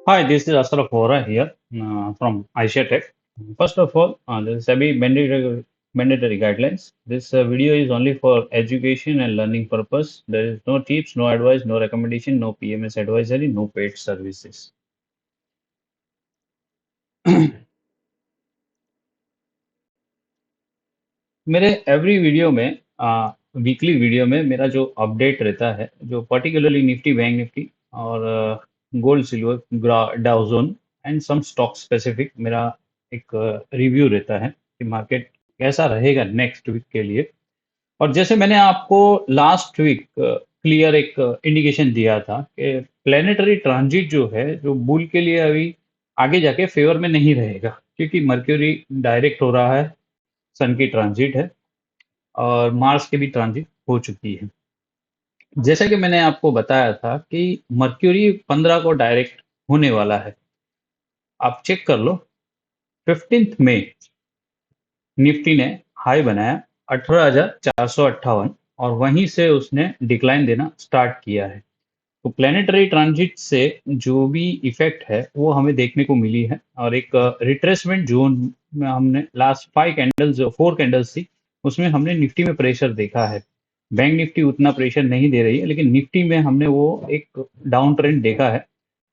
Hi, this is Ashraf Vora here from Asia Tech. First of all, this is SEBI mandatory guidelines. This video is only for education and learning purpose. There is no tips, no advice, no recommendation, no PMS advisory, no paid services. मेरे every video में weekly video में मेरा जो update रहता है, जो particularly Nifty, bank Nifty और gold silver Dow Jones and some stock specific मेरा एक रिव्यू रहता है कि मार्केट कैसा रहेगा नेक्स्ट वीक के लिए। और जैसे मैंने आपको लास्ट वीक क्लियर एक इंडिकेशन दिया था कि प्लेनेटरी ट्रांजिट जो है, जो बुल के लिए अभी आगे जाके फेवर में नहीं रहेगा, क्योंकि मर्क्यूरी डायरेक्ट हो रहा है, सन की ट्रांजिट है और मार्स की भी ट्रांजिट हो चुकी है। जैसा कि मैंने आपको बताया था कि मर्क्यूरी 15 को डायरेक्ट होने वाला है। आप चेक कर लो, 15 मई निफ्टी ने हाई बनाया 18,458 और वहीं से उसने डिक्लाइन देना स्टार्ट किया है। तो प्लेनेटरी ट्रांजिट से जो भी इफेक्ट है वो हमें देखने को मिली है, और एक रिट्रेसमेंट जोन में हमने लास्ट 5 कैंडल्स, जो 4 कैंडल्स थी, उसमें हमने निफ्टी में प्रेशर देखा है। बैंक निफ्टी उतना प्रेशर नहीं दे रही है, लेकिन निफ्टी में हमने वो एक डाउन ट्रेंड देखा है।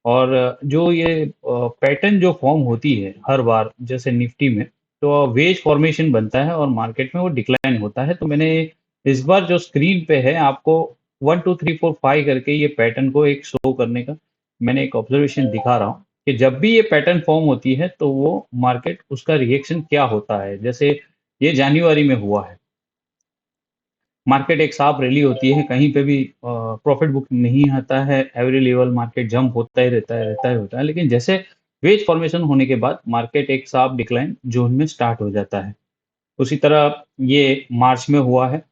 और जो ये पैटर्न जो फॉर्म होती है हर बार, जैसे निफ्टी में तो वेज फॉर्मेशन बनता है और मार्केट में वो डिक्लाइन होता है। तो मैंने इस बार जो स्क्रीन पे है आपको 1 2 3 4 5 करके ये पैटर्न को एक शो करने का मैंने एक ऑब्जर्वेशन दिखा रहा हूँ कि जब भी ये पैटर्न फॉर्म होती है तो वो मार्केट उसका रिएक्शन क्या होता है। जैसे ये जनवरी में हुआ है, मार्केट एक साफ रैली होती है, कहीं पे भी प्रॉफिट बुक नहीं आता है, एवरी लेवल मार्केट जंप होता ही रहता है, लेकिन जैसे वेज फॉर्मेशन होने के बाद मार्केट एक साफ डिक्लाइन जोन में स्टार्ट हो जाता है। उसी तरह ये मार्च में हुआ है,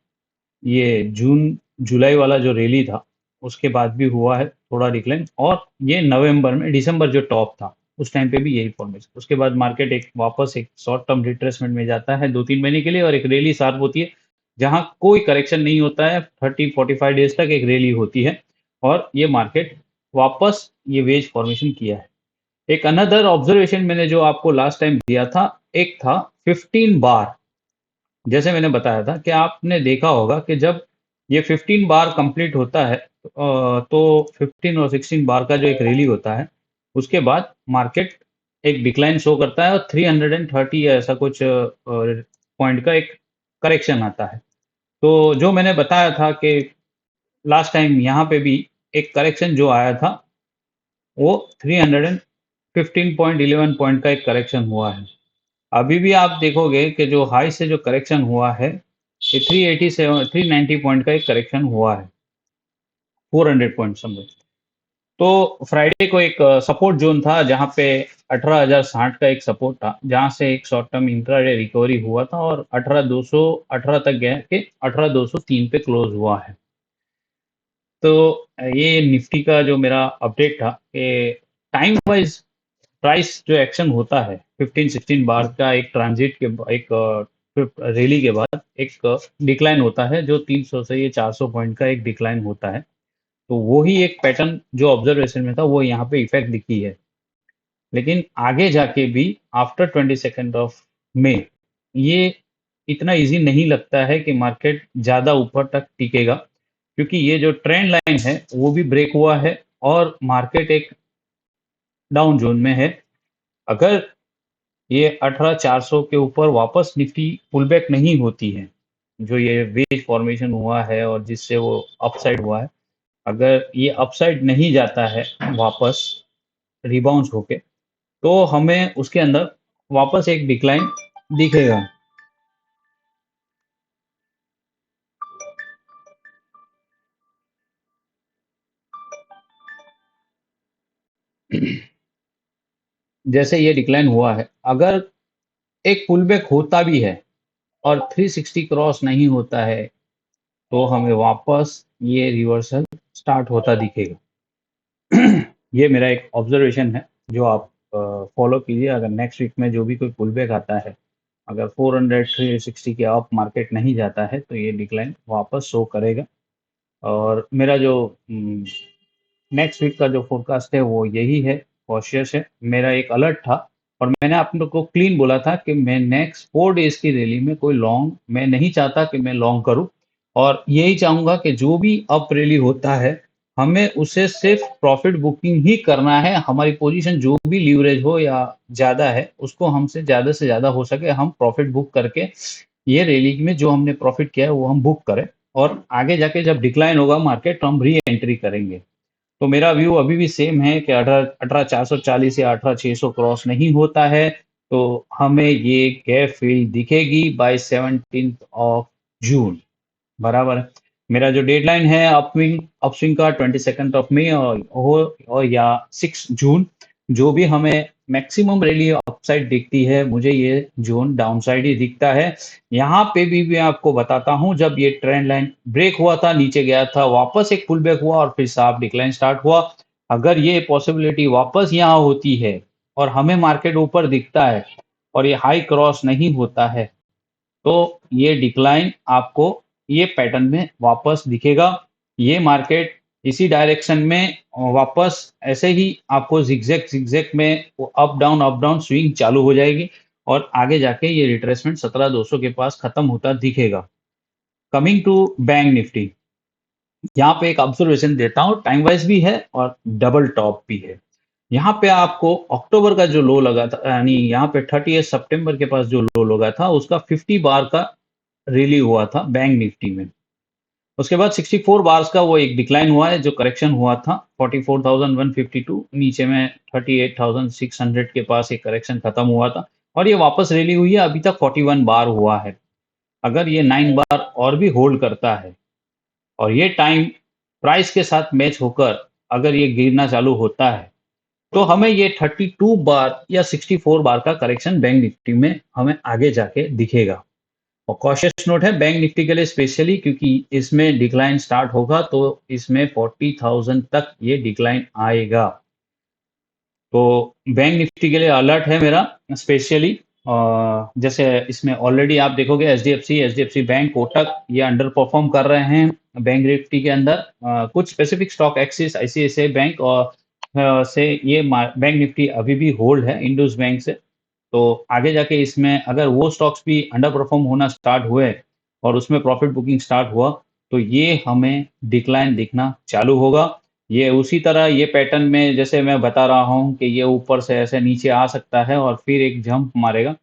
ये जून जुलाई वाला जो रैली था उसके बाद भी हुआ है थोड़ा डिक्लाइन, और ये नवंबर में दिसंबर जो टॉप था उस टाइम पे भी यही फॉर्मेशन। उसके बाद मार्केट एक वापस एक शॉर्ट टर्म रिट्रेसमेंट में जाता है 2 3 महीने के लिए, और एक रैली शार्प होती है जहां कोई करेक्शन नहीं होता है, 30 45 डेज तक एक रैली होती है और ये मार्केट वापस ये वेज फॉर्मेशन किया है। एक अनदर ऑब्जर्वेशन मैंने जो आपको लास्ट टाइम दिया था, एक था 15 बार। जैसे मैंने बताया था कि आपने देखा होगा कि जब ये 15 बार कंप्लीट होता है तो 15 और 16 बार का जो एक रैली होता है उसके बाद मार्केट एक डिक्लाइन शो करता है और 330 या ऐसा कुछ पॉइंट का एक करेक्शन आता है। तो जो मैंने बताया था कि लास्ट टाइम यहाँ पे भी एक करेक्शन जो आया था वो 315.11 पॉइंट का एक करेक्शन हुआ है। अभी भी आप देखोगे कि जो हाई से जो करेक्शन हुआ है ये 387 390 पॉइंट का एक करेक्शन हुआ है, 400 पॉइंट समथिंग। तो फ्राइडे को एक सपोर्ट जोन था जहां पे 18,060 का एक सपोर्ट था, जहां से एक शॉर्ट टर्म इंट्राडे रिकवरी हुआ था और 18,218 तक गया कि 18,203 पे क्लोज हुआ है। तो ये निफ्टी का जो मेरा अपडेट था कि टाइम वाइज प्राइस जो एक्शन होता है 15 16 बार का एक ट्रांजिट के एक रैली के बाद एक डिक्लाइन होता है, जो 300 से ये 400 पॉइंट का एक डिक्लाइन होता है। तो वो ही एक पैटर्न जो ऑब्जर्वेशन में था वो यहाँ पे इफेक्ट दिखी है। लेकिन आगे जाके भी आफ्टर 22 ऑफ मई ये इतना इजी नहीं लगता है कि मार्केट ज़्यादा ऊपर तक टिकेगा, क्योंकि ये जो ट्रेंड लाइन है वो भी ब्रेक हुआ है और मार्केट एक डाउन जोन में है। अगर ये 18,400 के ऊपर वापस निफ्टी पुल बैक नहीं होती है, जो ये वेज फॉर्मेशन हुआ है और जिससे वो अपसाइड हुआ है, अगर ये अपसाइड नहीं जाता है वापस रिबाउंस होके, तो हमें उसके अंदर वापस एक डिक्लाइन दिखेगा। जैसे ये डिक्लाइन हुआ है, अगर एक पुल बैक होता भी है और 360 क्रॉस नहीं होता है तो हमें वापस ये रिवर्सल स्टार्ट होता दिखेगा। ये मेरा एक ऑब्जर्वेशन है जो आप फॉलो कीजिए। अगर नेक्स्ट वीक में जो भी कोई पुल बैक आता है, अगर 400 360 के अप मार्केट नहीं जाता है तो ये डिक्लाइन वापस शो करेगा। और मेरा जो नेक्स्ट वीक का जो फोरकास्ट है वो यही है कॉशियस है, मेरा एक अलर्ट था। और मैंने आप लोग को क्लीन बोला था कि मैं नेक्स्ट 4 डेज की रैली में कोई लॉन्ग मैं नहीं चाहता कि मैं लॉन्ग करूं। और यही चाहूंगा कि जो भी अप रैली होता है, हमें उसे सिर्फ प्रॉफिट बुकिंग ही करना है। हमारी पोजीशन जो भी लीवरेज हो या ज़्यादा है, उसको हमसे ज़्यादा से ज़्यादा हो सके हम प्रॉफिट बुक करके ये रैली में जो हमने प्रॉफिट किया है वो हम बुक करें। और आगे जाके जब डिक्लाइन होगा मार्केट तो हम री एंट्री करेंगे। तो मेरा व्यू अभी भी सेम है कि 18,440 या 18,600 क्रॉस नहीं होता है तो हमें ये गैप फिल दिखेगी बाय 17 ऑफ जून। बराबर है। मेरा जो डेडलाइन है अपस्विंग अपस्विंग का 22 ऑफ मई और या 6 जून, जो भी हमें मैक्सिमम रैली अपसाइड दिखती है, मुझे ये जोन डाउनसाइड ही दिखता है। यहाँ पे भी मैं आपको बताता हूँ, जब ये ट्रेंड लाइन ब्रेक हुआ था, नीचे गया था, वापस एक पुल बैक हुआ और फिर साफ डिक्लाइन स्टार्ट हुआ। अगर ये पॉसिबिलिटी वापस यहाँ होती है और हमें मार्केट ऊपर दिखता है और ये हाई क्रॉस नहीं होता है, तो ये डिक्लाइन आपको ये पैटर्न में वापस दिखेगा। ये मार्केट इसी डायरेक्शन में वापस ऐसे ही आपको जिगजैग जिगजैग में अप डाउन स्विंग चालू हो जाएगी और आगे जाके ये रिट्रेसमेंट 17,200 के पास खत्म होता दिखेगा। कमिंग टू बैंक निफ्टी, यहाँ पे एक ऑब्जर्वेशन देता हूँ, टाइम वाइज भी है और डबल टॉप भी है। यहाँ पे आपको अक्टूबर का जो लो लगा था, यानी यहाँ पे 30 सितंबर के पास जो लो लगा था, उसका 50 बार का रिली हुआ था बैंक निफ्टी में। उसके बाद 64 बार्स का वो एक डिक्लाइन हुआ है, जो करेक्शन हुआ था 44,152 नीचे में 38,600 के पास एक करेक्शन खत्म हुआ था और ये वापस रैली हुई है। अभी तक 41 बार हुआ है। अगर ये 9 बार और भी होल्ड करता है और ये टाइम प्राइस के साथ मैच होकर अगर ये गिरना चालू होता है, तो हमें ये 32 बार या 64 बार का करेक्शन बैंक निफ्टी में हमें आगे जाके दिखेगा। और कॉशियस नोट है बैंक निफ्टी के लिए स्पेशली, क्योंकि इसमें डिक्लाइन स्टार्ट होगा तो इसमें 40,000 तक ये डिक्लाइन आएगा। तो बैंक निफ्टी के लिए अलर्ट है मेरा स्पेशली। जैसे इसमें ऑलरेडी आप देखोगे एचडीएफसी बैंक, कोटक ये अंडर परफॉर्म कर रहे हैं बैंक निफ्टी के अंदर। कुछ specific stock axis ICICI bank और से ये बैंक निफ्टी अभी भी होल्ड है इंडस बैंक से। तो आगे जाके इसमें अगर वो स्टॉक्स भी अंडर परफॉर्म होना स्टार्ट हुए और उसमें प्रॉफिट बुकिंग स्टार्ट हुआ, तो ये हमें डिक्लाइन दिखना चालू होगा। ये उसी तरह ये पैटर्न में जैसे मैं बता रहा हूँ कि ये ऊपर से ऐसे नीचे आ सकता है और फिर एक जंप मारेगा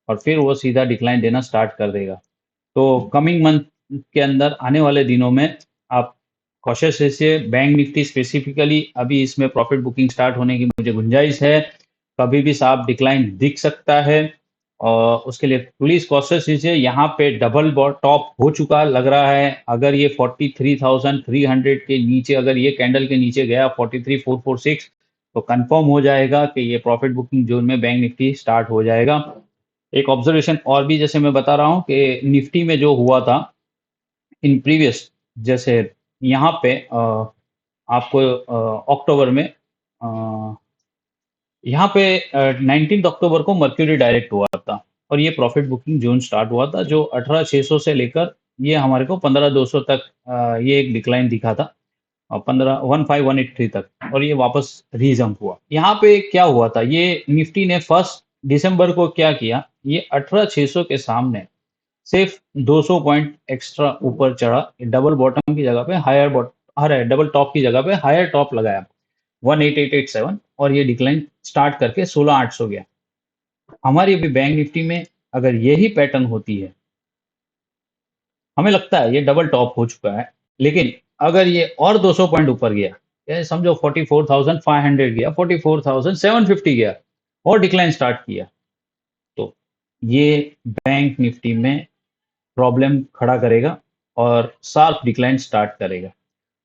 और फिर वो सीधा डिक्लाइन देना स्टार्ट कर देगा। तो कमिंग मंथ के अंदर आने वाले दिनों में आप कॉशियस रहिए। बैंक निफ्टी स्पेसिफिकली अभी इसमें प्रॉफिट बुकिंग स्टार्ट होने की मुझे गुंजाइश है। कभी भी साफ डिक्लाइन दिख सकता है और उसके लिए प्लीज कॉशियस रहिए। यहाँ पे डबल टॉप हो चुका लग रहा है। अगर ये 43,300 के नीचे, अगर ये कैंडल के नीचे गया 43,446, तो कंफर्म हो जाएगा कि ये प्रॉफिट बुकिंग जोन में बैंक निफ्टी स्टार्ट हो जाएगा। एक ऑब्जर्वेशन और भी जैसे मैं बता रहा हूँ कि निफ्टी में जो हुआ था इन प्रीवियस, जैसे यहाँ पे आपको अक्टूबर में यहाँ पे 19 अक्टूबर को मर्क्यूरी डायरेक्ट हुआ था और ये प्रॉफिट बुकिंग जोन स्टार्ट हुआ था, जो 18,600 से लेकर ये हमारे को 15,200 तक ये एक डिक्लाइन दिखा था और 15,15183 तक, और ये वापस रीजंप हुआ। यहाँ पे क्या हुआ था, ये निफ्टी ने 1 दिसंबर को क्या किया, ये 18,600 के सामने सिर्फ 200 पॉइंट एक्स्ट्रा ऊपर चढ़ा, डबल बॉटम की जगह पे हायर अरे डबल टॉप की जगह पे हायर टॉप लगाया 18887 और ये डिक्लाइन स्टार्ट करके 16,800 गया। हमारी अभी बैंक निफ्टी में अगर यही पैटर्न होती है, हमें लगता है ये डबल टॉप हो चुका है, लेकिन अगर ये और 200 पॉइंट ऊपर गया, या समझो 44,500 गया, 44,750 गया और डिक्लाइन स्टार्ट किया, तो ये बैंक निफ्टी में प्रॉब्लम खड़ा करेगा और शार्प डिक्लाइन स्टार्ट करेगा।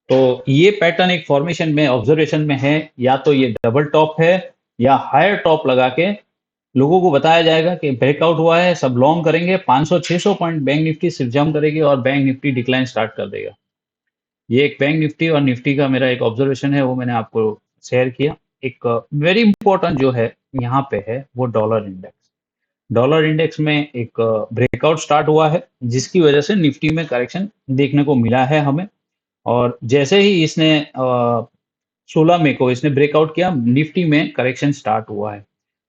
तो ये पैटर्न एक फॉर्मेशन में ऑब्जर्वेशन में है, या तो ये डबल टॉप है या हायर टॉप लगा के लोगों को बताया जाएगा कि ब्रेकआउट हुआ है, सब लॉन्ग करेंगे, 500-600 पॉइंट बैंक निफ्टी सिर्फ जंप करेगी और बैंक निफ्टी डिक्लाइन स्टार्ट कर देगा। ये एक बैंक निफ्टी और निफ्टी का मेरा एक ऑब्जर्वेशन है, वो मैंने आपको शेयर किया। एक वेरी इंपॉर्टेंट जो है यहाँ पे है वो डॉलर इंडेक्स। डॉलर इंडेक्स में एक ब्रेकआउट स्टार्ट हुआ है, जिसकी वजह से निफ्टी में करेक्शन देखने को मिला है हमें। और जैसे ही इसने 16 मई को इसने ब्रेकआउट किया, निफ्टी में करेक्शन स्टार्ट हुआ है।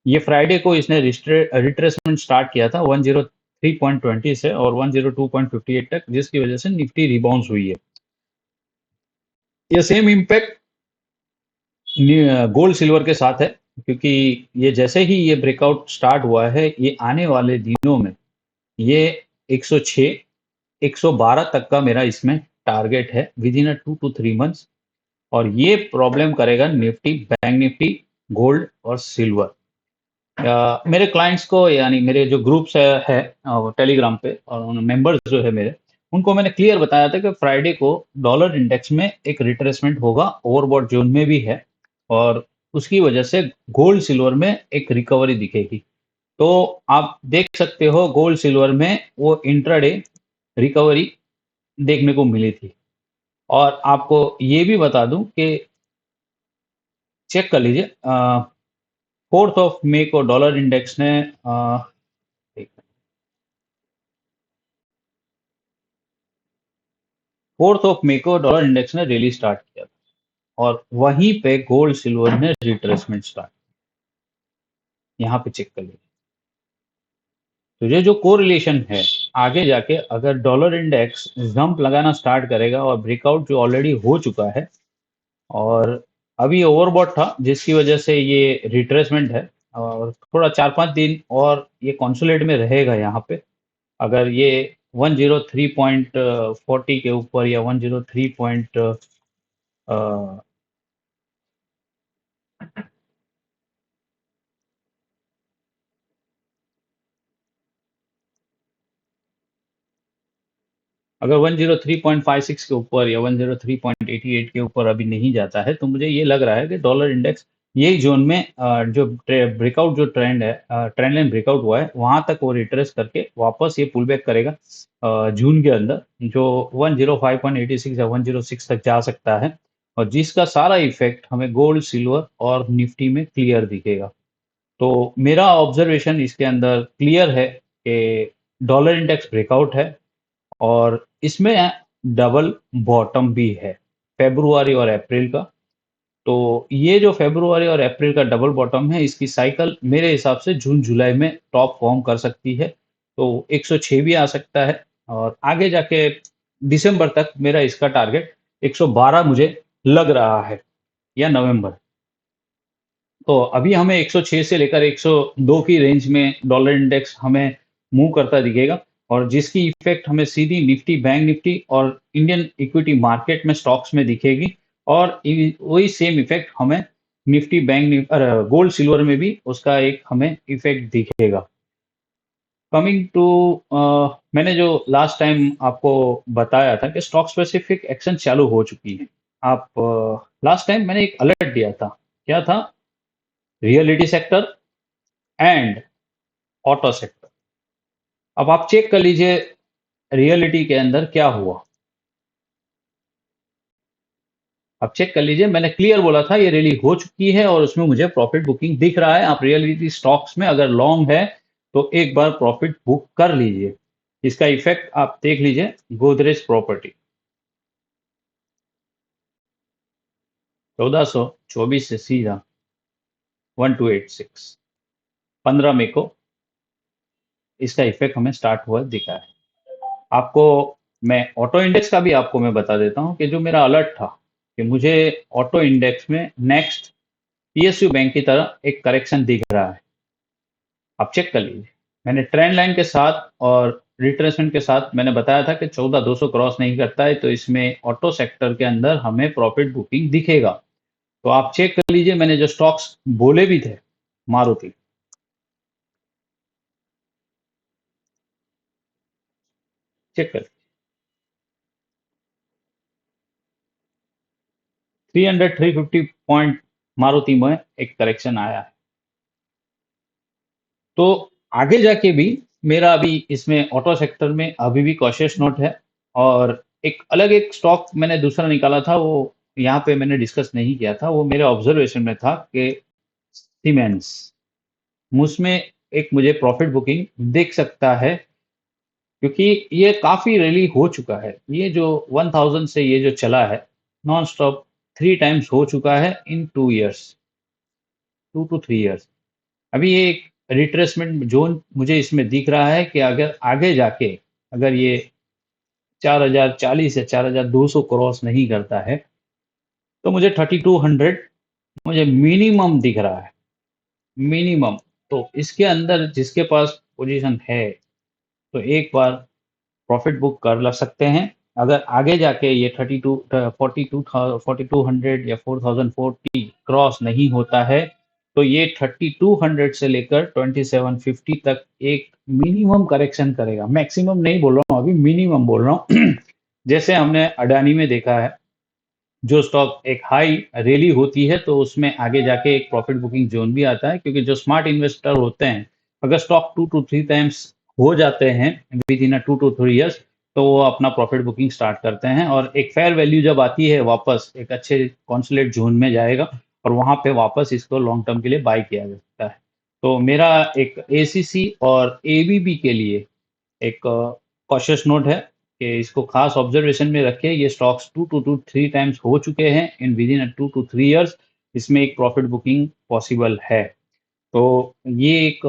ये फ्राइडे को इसने रिट्रेसमेंट स्टार्ट किया था 103.20 से और 102.58 तक, जिसकी वजह से निफ्टी रिबाउंस हुई है। ये सेम इम्पैक्ट गोल्ड सिल्वर के साथ है, क्योंकि ये जैसे ही ये ब्रेकआउट स्टार्ट हुआ है, ये आने वाले दिनों में ये 106 112 तक का मेरा इसमें टारगेट है विद इन 2 to 3 months। और ये प्रॉब्लम करेगा निफ्टी, बैंक निफ्टी, गोल्ड और सिल्वर। मेरे क्लाइंट्स को, यानी मेरे जो ग्रुप्स है टेलीग्राम पे, और मेंबर्स जो है मेरे, उनको मैंने क्लियर बताया था कि फ्राइडे को डॉलर इंडेक्स में एक रिट्रेसमेंट होगा, ओवरबॉट जोन में भी है, और उसकी वजह से गोल्ड सिल्वर में एक रिकवरी दिखेगी। तो आप देख सकते हो गोल्ड सिल्वर में वो इंट्राडे रिकवरी देखने को मिली थी। और आपको ये भी बता दूं कि चेक कर लीजिए, 4 मई को डॉलर इंडेक्स ने 4 मई को डॉलर इंडेक्स ने रैली स्टार्ट किया था, और वहीं पे गोल्ड सिल्वर ने रिट्रेसमेंट स्टार्ट। यहाँ पे चेक कर लीजिए। तो ये जो कोरिलेशन है, आगे जाके अगर डॉलर इंडेक्स जंप लगाना स्टार्ट करेगा और ब्रेकआउट जो ऑलरेडी हो चुका है, और अभी ओवरबॉट था जिसकी वजह से ये रिट्रेसमेंट है, और थोड़ा 4-5 दिन और ये कॉन्सोलेट में रहेगा यहाँ पे। अगर ये 103.40 के ऊपर या 103 पॉइंट अगर 103.56 के ऊपर या 103.88 के ऊपर अभी नहीं जाता है, तो मुझे ये लग रहा है कि डॉलर इंडेक्स यही जोन में जो ब्रेकआउट जो ट्रेंड है, ट्रेंड लाइन ब्रेकआउट हुआ है, वहां तक वो रिट्रेस करके वापस ये पुल बैक करेगा जून के अंदर, जो 105.86 या 106 तक जा सकता है, और जिसका सारा इफेक्ट हमें गोल्ड, सिल्वर और निफ्टी में क्लियर दिखेगा। तो मेरा ऑब्जर्वेशन इसके अंदर क्लियर है कि डॉलर इंडेक्स ब्रेकआउट है, और इसमें डबल बॉटम भी है फेब्रुआरी और अप्रैल का। तो ये जो फेब्रुआरी और अप्रैल का डबल बॉटम है, इसकी साइकिल मेरे हिसाब से जून जुलाई में टॉप फॉर्म कर सकती है। तो 106 भी आ सकता है, और आगे जाके दिसंबर तक मेरा इसका टारगेट 112 मुझे लग रहा है, या नवंबर। तो अभी हमें 106 से लेकर 102 की रेंज में डॉलर इंडेक्स हमें मूव करता दिखेगा, और जिसकी इफेक्ट हमें सीधी निफ्टी, बैंक निफ्टी और इंडियन इक्विटी मार्केट में, स्टॉक्स में दिखेगी। और वही सेम इफेक्ट हमें निफ्टी, बैंक, गोल्ड सिल्वर में भी उसका एक हमें इफेक्ट दिखेगा। कमिंग टू, मैंने जो लास्ट टाइम आपको बताया था कि स्टॉक स्पेसिफिक एक्शन चालू हो चुकी है। आप लास्ट टाइम मैंने एक अलर्ट दिया था, क्या था? Reality sector and auto sector. अब आप चेक कर लीजिए रियलिटी के अंदर क्या हुआ। अब चेक कर लीजिए, मैंने क्लियर बोला था ये रैली हो चुकी है, और उसमें मुझे प्रॉफिट बुकिंग दिख रहा है। आप रियलिटी स्टॉक्स में अगर लॉन्ग है तो एक बार प्रॉफिट बुक कर लीजिए। इसका इफेक्ट आप देख लीजिए, गोदरेज प्रॉपर्टी 1424 से सीधा 1286, 15 मई को इसका इफेक्ट हमें स्टार्ट हुआ दिखा है। आपको मैं ऑटो इंडेक्स का भी आपको मैं बता देता हूं कि जो मेरा अलर्ट था कि मुझे ऑटो इंडेक्स में नेक्स्ट पीएसयू बैंक की तरह एक करेक्शन दिख रहा है। आप चेक कर लीजिए, मैंने ट्रेंड लाइन के साथ और रिट्रेसमेंट के साथ मैंने बताया था कि 14,200 क्रॉस नहीं करता है तो इसमें ऑटो सेक्टर के अंदर हमें प्रॉफिट बुकिंग दिखेगा। तो आप चेक कर लीजिए, मैंने जो स्टॉक्स बोले भी थे, मारुति, चेक कर, 300 350 पॉइंट मारुति में एक करेक्शन आया है। तो आगे जाके भी मेरा अभी इसमें ऑटो सेक्टर में अभी भी कॉशियस नोट है। और एक अलग एक स्टॉक मैंने दूसरा निकाला था, वो यहाँ पे मैंने डिस्कस नहीं किया था, वो मेरे ऑब्जर्वेशन में था कि सीमेंस, उसमें एक मुझे प्रॉफिट बुकिंग दिख सकता है, क्योंकि ये काफी रैली हो चुका है। ये जो 1000 से ये जो चला है नॉन स्टॉप, 3 टाइम्स हो चुका है इन 2 इयर्स, 2 टू 3 इयर्स। अभी ये एक रिट्रेसमेंट जोन मुझे इसमें दिख रहा है कि अगर आगे जाके अगर ये 4040 या 4200 क्रॉस नहीं करता है, तो मुझे 3200 मुझे मिनिमम दिख रहा है, मिनिमम। तो इसके अंदर जिसके पास पोजीशन है, तो एक बार प्रॉफिट बुक कर ला सकते हैं। अगर आगे जाके ये 32 4200 या 4040 क्रॉस नहीं होता है, तो ये 3200 से लेकर 2750 तक एक मिनिमम करेक्शन करेगा। मैक्सिमम नहीं बोल रहा हूँ, अभी मिनिमम बोल रहा हूँ। जैसे हमने अडानी में देखा है, जो स्टॉक एक हाई रैली होती है तो उसमें आगे जाके एक प्रॉफिट बुकिंग जोन भी आता है, क्योंकि जो स्मार्ट इन्वेस्टर होते हैं, अगर स्टॉक 2 to 3 टाइम्स हो जाते हैं विद इन 2 to 3 इयर्स, तो वो अपना प्रॉफिट बुकिंग स्टार्ट करते हैं, और एक फेयर वैल्यू जब आती है वापस एक अच्छे कॉन्सुलेट जोन में जाएगा, और वहां पे वापस इसको लॉन्ग टर्म के लिए बाय किया जा सकता है। तो मेरा एक एसीसी और एबीबी के लिए एक कॉशियस नोट है कि इसको खास ऑब्जर्वेशन में रखें। ये स्टॉक्स 2 to 3 टाइम्स हो चुके हैं in with in 2 to 3 years. इसमें एक प्रॉफिट बुकिंग पॉसिबल है। तो ये एक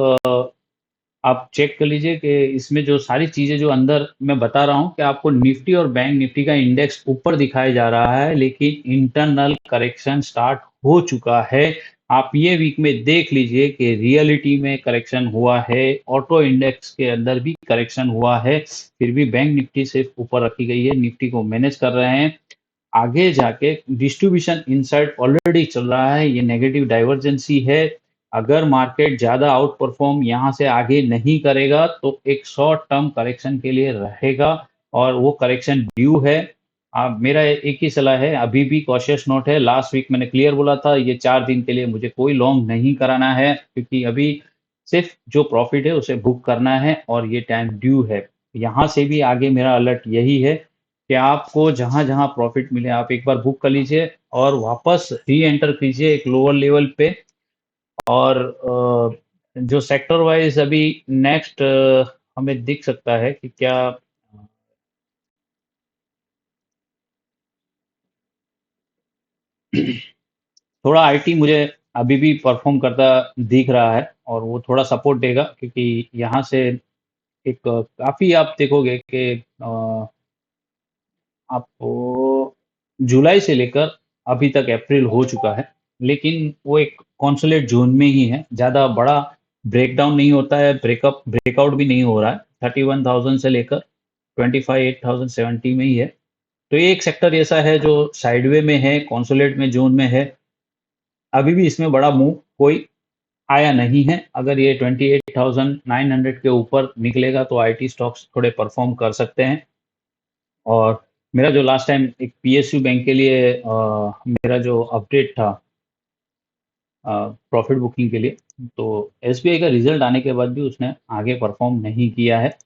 आप चेक कर लीजिए कि इसमें जो सारी चीज़ें जो अंदर मैं बता रहा हूँ कि आपको निफ्टी और बैंक निफ्टी का इंडेक्स ऊपर दिखाया जा रहा है, लेकिन इंटरनल करेक्शन स्टार्ट हो चुका है। आप ये वीक में देख लीजिए कि रियलिटी में करेक्शन हुआ है, ऑटो इंडेक्स के अंदर भी करेक्शन हुआ है, फिर भी बैंक निफ्टी सिर्फ ऊपर रखी गई है, निफ्टी को मैनेज कर रहे हैं। आगे जाके डिस्ट्रीब्यूशन इनसाइड ऑलरेडी चल रहा है, ये नेगेटिव डाइवर्जेंसी है। अगर मार्केट ज़्यादा आउट परफॉर्म यहाँ से आगे नहीं करेगा, तो एक शॉर्ट टर्म करेक्शन के लिए रहेगा, और वो करेक्शन ड्यू है। मेरा एक ही सलाह है, अभी भी कॉशियस नोट है। लास्ट वीक मैंने क्लियर बोला था, ये 4 दिन के लिए मुझे कोई लॉन्ग नहीं कराना है, क्योंकि अभी सिर्फ जो प्रॉफिट है उसे बुक करना है, और ये टाइम ड्यू है। यहाँ से भी आगे मेरा अलर्ट यही है कि आपको जहाँ जहाँ प्रॉफिट मिले आप एक बार बुक कर लीजिए, और वापस री एंटर कीजिए एक लोअर लेवल पे। और जो सेक्टर वाइज अभी नेक्स्ट हमें दिख सकता है कि क्या थोड़ा आईटी मुझे अभी भी परफॉर्म करता दिख रहा है, और वो थोड़ा सपोर्ट देगा, क्योंकि यहाँ से एक काफ़ी आप देखोगे कि आपको जुलाई से लेकर अभी तक अप्रैल हो चुका है, लेकिन वो एक कॉन्सोलेट जोन में ही है। ज़्यादा बड़ा ब्रेकडाउन नहीं होता है, ब्रेकआउट भी नहीं हो रहा है। 31,000 से लेकर 25,870 में ही है। तो ये एक सेक्टर ऐसा है जो साइडवे में है, कॉन्सोलेट में जोन में है। अभी भी इसमें बड़ा मूव कोई आया नहीं है। अगर ये 28,900 के ऊपर निकलेगा, तो आईटी स्टॉक्स थोड़े परफॉर्म कर सकते हैं। और मेरा जो लास्ट टाइम एक पीएसयू बैंक के लिए मेरा जो अपडेट था प्रॉफिट बुकिंग के लिए, तो एसबीआई का रिजल्ट आने के बाद भी उसने आगे परफॉर्म नहीं किया है।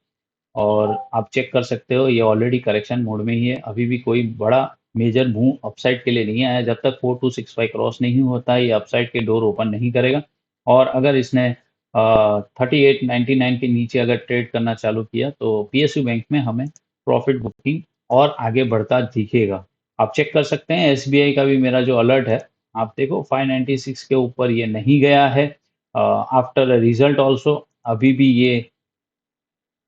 और आप चेक कर सकते हो, ये ऑलरेडी करेक्शन मोड में ही है। अभी भी कोई बड़ा मेजर मूव अपसाइड के लिए नहीं आया। जब तक 4265 क्रॉस नहीं होता है, ये अपसाइड के डोर ओपन नहीं करेगा। और अगर इसने 3899 के नीचे अगर ट्रेड करना चालू किया, तो पीएसयू बैंक में हमें प्रॉफिट बुकिंग और आगे बढ़ता दिखेगा। आप चेक कर सकते हैं, एसबीआई का भी मेरा जो अलर्ट है, आप देखो 596 के ऊपर ये नहीं गया है। आफ्टर रिजल्ट ऑल्सो अभी भी ये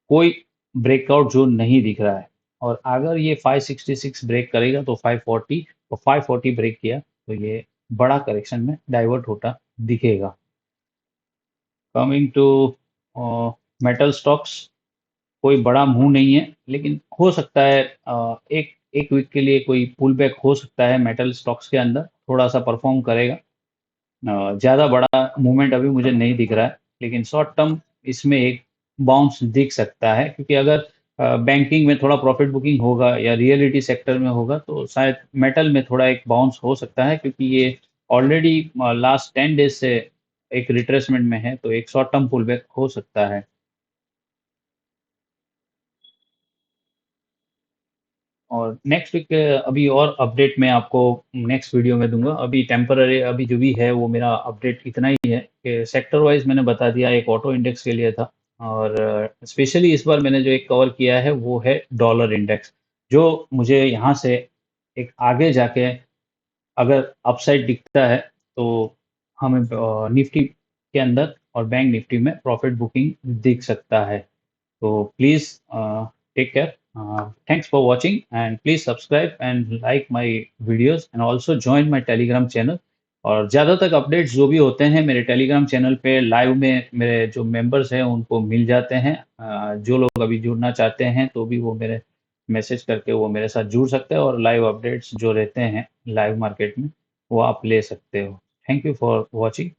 कोई ब्रेकआउट जोन नहीं दिख रहा है। और अगर ये 566 ब्रेक करेगा, तो 540, और 540 ब्रेक किया, तो ये बड़ा करेक्शन में डाइवर्ट होता दिखेगा। कमिंग टू मेटल स्टॉक्स, कोई बड़ा मूव नहीं है, लेकिन हो सकता है एक एक वीक के लिए कोई पुल बैक हो सकता है मेटल स्टॉक्स के अंदर, थोड़ा सा परफॉर्म करेगा। ज़्यादा बड़ा मूवमेंट अभी मुझे नहीं दिख रहा है, लेकिन शॉर्ट टर्म इसमें एक बाउंस दिख सकता है, क्योंकि अगर बैंकिंग में थोड़ा प्रॉफिट बुकिंग होगा या रियलिटी सेक्टर में होगा, तो शायद मेटल में थोड़ा एक बाउंस हो सकता है, क्योंकि ये ऑलरेडी लास्ट 10 डेज से एक रिट्रेसमेंट में है, तो एक शॉर्ट टर्म पुल बैक हो सकता है। और नेक्स्ट वीक अभी और अपडेट मैं आपको नेक्स्ट वीडियो में दूंगा। अभी टेम्पररी अभी जो भी है वो मेरा अपडेट इतना ही है कि सेक्टर वाइज मैंने बता दिया, एक ऑटो इंडेक्स के लिए था। और स्पेशली इस बार मैंने जो एक कवर किया है वो है डॉलर इंडेक्स, जो मुझे यहाँ से एक आगे जाके अगर अपसाइड दिखता है तो हमें निफ्टी के अंदर और बैंक निफ्टी में प्रॉफिट बुकिंग दिख सकता है। So please take care. Thanks for watching and please subscribe and like my videos and also join my Telegram channel. और ज़्यादा तक अपडेट्स जो भी होते हैं मेरे टेलीग्राम चैनल पे लाइव में मेरे जो मेंबर्स हैं उनको मिल जाते हैं। जो लोग अभी जुड़ना चाहते हैं तो भी वो मेरे मैसेज करके वो मेरे साथ जुड़ सकते हैं और लाइव अपडेट्स जो रहते हैं लाइव मार्केट में वो आप ले सकते हो। Thank you for watching.